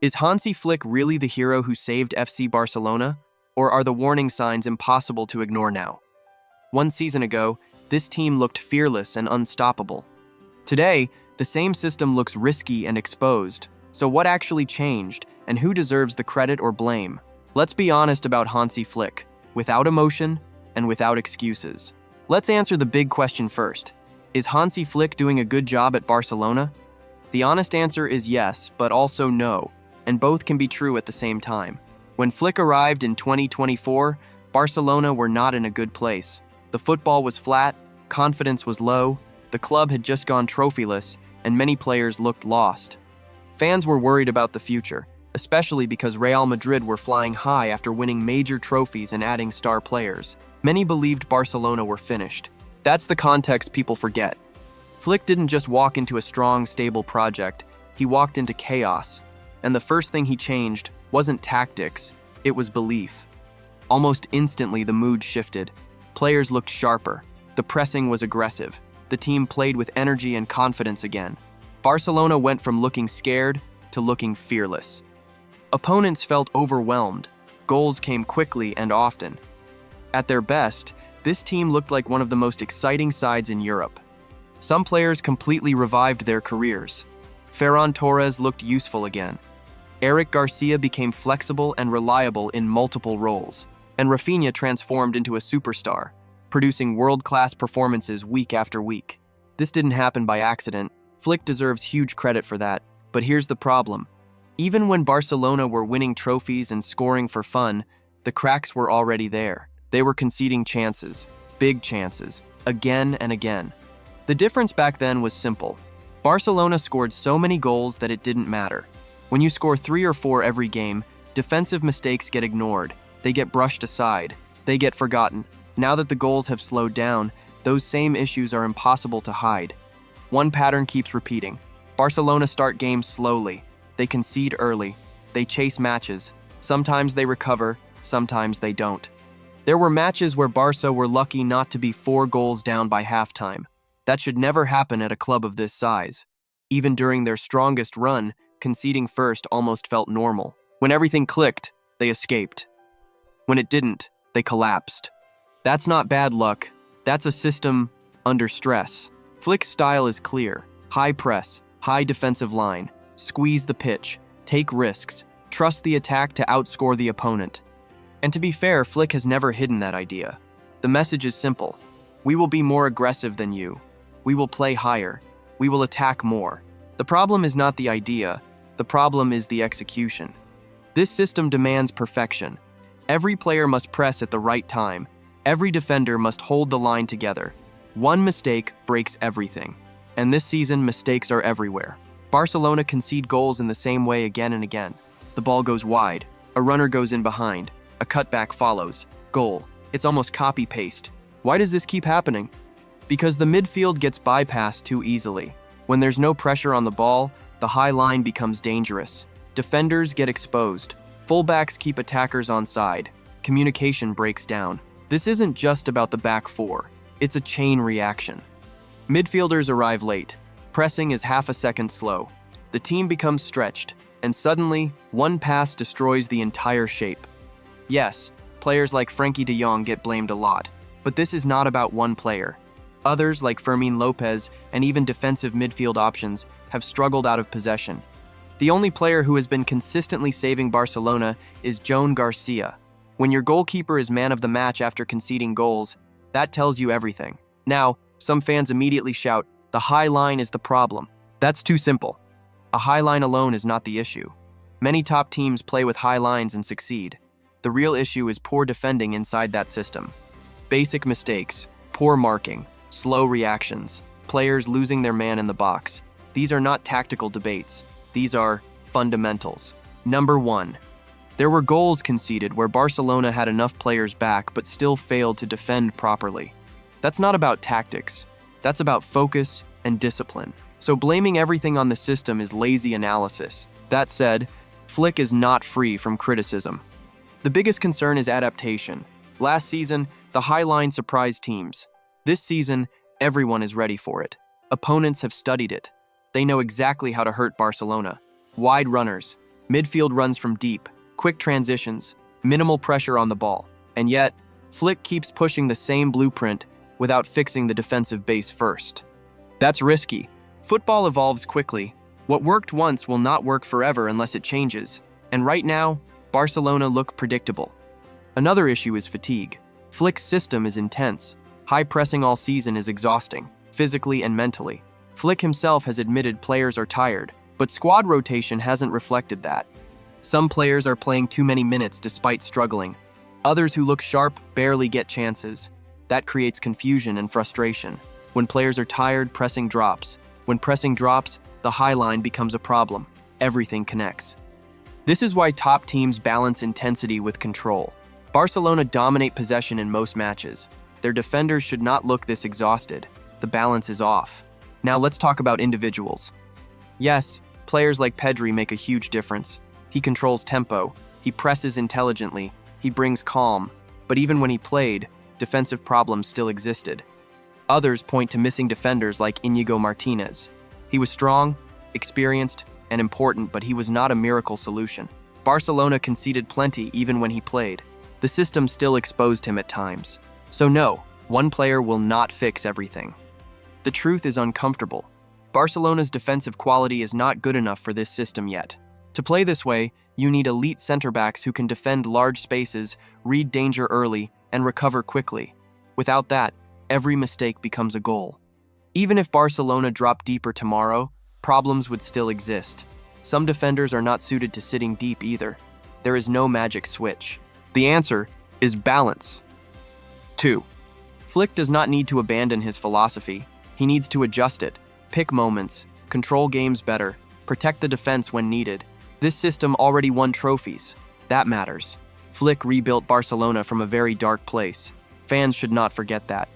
Is Hansi Flick really the hero who saved FC Barcelona? Or are the warning signs impossible to ignore now? One season ago, this team looked fearless and unstoppable. Today, the same system looks risky and exposed. So what actually changed, and who deserves the credit or blame? Let's be honest about Hansi Flick, without emotion and without excuses. Let's answer the big question first. Is Hansi Flick doing a good job at Barcelona? The honest answer is yes, but also no, and both can be true at the same time. When Flick arrived in 2024, Barcelona were not in a good place. The football was flat, confidence was low, the club had just gone trophyless, and many players looked lost. Fans were worried about the future, especially because Real Madrid were flying high after winning major trophies and adding star players. Many believed Barcelona were finished. That's the context people forget. Flick didn't just walk into a strong, stable project, he walked into chaos. And the first thing he changed wasn't tactics, it was belief. Almost instantly, the mood shifted. Players looked sharper. The pressing was aggressive. The team played with energy and confidence again. Barcelona went from looking scared to looking fearless. Opponents felt overwhelmed. Goals came quickly and often. At their best, this team looked like one of the most exciting sides in Europe. Some players completely revived their careers. Ferran Torres looked useful again. Eric Garcia became flexible and reliable in multiple roles, and Rafinha transformed into a superstar, producing world-class performances week after week. This didn't happen by accident. Flick deserves huge credit for that, but here's the problem. Even when Barcelona were winning trophies and scoring for fun, the cracks were already there. They were conceding chances, big chances, again and again. The difference back then was simple. Barcelona scored so many goals that it didn't matter. When you score 3 or 4 every game, defensive mistakes get ignored. They get brushed aside. They get forgotten. Now that the goals have slowed down, those same issues are impossible to hide. One pattern keeps repeating. Barcelona start games slowly. They concede early. They chase matches. Sometimes they recover, sometimes they don't. There were matches where Barca were lucky not to be 4 goals down by halftime. That should never happen at a club of this size. Even during their strongest run, conceding first almost felt normal. When everything clicked, they escaped. When it didn't, they collapsed. That's not bad luck. That's a system under stress. Flick's style is clear. High press, high defensive line, squeeze the pitch, take risks, trust the attack to outscore the opponent. And to be fair, Flick has never hidden that idea. The message is simple. We will be more aggressive than you. We will play higher. We will attack more. The problem is not the idea. The problem is the execution. This system demands perfection. Every player must press at the right time. Every defender must hold the line together. One mistake breaks everything. And this season, mistakes are everywhere. Barcelona concede goals in the same way again and again. The ball goes wide. A runner goes in behind. A cutback follows. Goal. It's almost copy-paste. Why does this keep happening? Because the midfield gets bypassed too easily. When there's no pressure on the ball, the high line becomes dangerous. Defenders get exposed. Fullbacks keep attackers onside. Communication breaks down. This isn't just about the back four. It's a chain reaction. Midfielders arrive late. Pressing is half a second slow. The team becomes stretched, and suddenly, one pass destroys the entire shape. Yes, players like Frenkie de Jong get blamed a lot, but this is not about one player. Others, like Fermin Lopez and even defensive midfield options, have struggled out of possession. The only player who has been consistently saving Barcelona is Joan Garcia. When your goalkeeper is man of the match after conceding goals, that tells you everything. Now, some fans immediately shout, "The high line is the problem." That's too simple. A high line alone is not the issue. Many top teams play with high lines and succeed. The real issue is poor defending inside that system. Basic mistakes, poor marking, slow reactions, players losing their man in the box. These are not tactical debates. These are fundamentals. Number 1. There were goals conceded where Barcelona had enough players back but still failed to defend properly. That's not about tactics. That's about focus and discipline. So blaming everything on the system is lazy analysis. That said, Flick is not free from criticism. The biggest concern is adaptation. Last season, the high line surprised teams. This season, everyone is ready for it. Opponents have studied it. They know exactly how to hurt Barcelona. Wide runners, Midfield runs from deep, quick transitions, minimal pressure on the ball. And yet, Flick keeps pushing the same blueprint without fixing the defensive base first. That's risky. Football evolves quickly. What worked once will not work forever unless it changes. And right now, Barcelona look predictable. Another issue is fatigue. Flick's system is intense. High pressing all season is exhausting, physically and mentally. Flick himself has admitted players are tired, but squad rotation hasn't reflected that. Some players are playing too many minutes despite struggling. Others who look sharp barely get chances. That creates confusion and frustration. When players are tired, pressing drops. When pressing drops, the high line becomes a problem. Everything connects. This is why top teams balance intensity with control. Barcelona dominate possession in most matches. Their defenders should not look this exhausted. The balance is off. Now let's talk about individuals. Yes, players like Pedri make a huge difference. He controls tempo, he presses intelligently, he brings calm, but even when he played, defensive problems still existed. Others point to missing defenders like Íñigo Martínez. He was strong, experienced, and important, but he was not a miracle solution. Barcelona conceded plenty even when he played. The system still exposed him at times. So no, one player will not fix everything. The truth is uncomfortable. Barcelona's defensive quality is not good enough for this system yet. To play this way, you need elite center-backs who can defend large spaces, read danger early, and recover quickly. Without that, every mistake becomes a goal. Even if Barcelona dropped deeper tomorrow, problems would still exist. Some defenders are not suited to sitting deep either. There is no magic switch. The answer is balance. 2. Flick does not need to abandon his philosophy. He needs to adjust it, pick moments, control games better, protect the defense when needed. This system already won trophies. That matters. Flick rebuilt Barcelona from a very dark place. Fans should not forget that.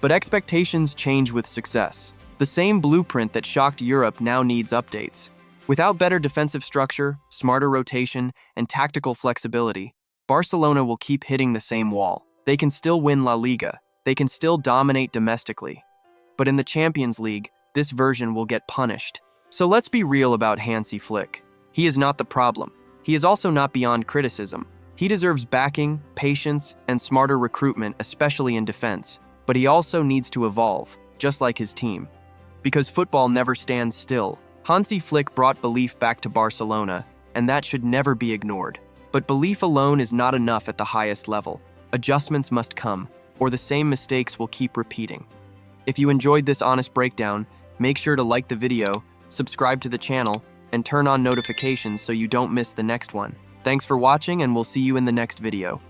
But expectations change with success. The same blueprint that shocked Europe now needs updates. Without better defensive structure, smarter rotation, and tactical flexibility, Barcelona will keep hitting the same wall. They can still win La Liga. They can still dominate domestically. But in the Champions League, this version will get punished. So let's be real about Hansi Flick. He is not the problem. He is also not beyond criticism. He deserves backing, patience, and smarter recruitment, especially in defense. But he also needs to evolve, just like his team. Because football never stands still. Hansi Flick brought belief back to Barcelona, and that should never be ignored. But belief alone is not enough at the highest level. Adjustments must come, or the same mistakes will keep repeating. If you enjoyed this honest breakdown, make sure to like the video, subscribe to the channel, and turn on notifications so you don't miss the next one. Thanks for watching, and we'll see you in the next video.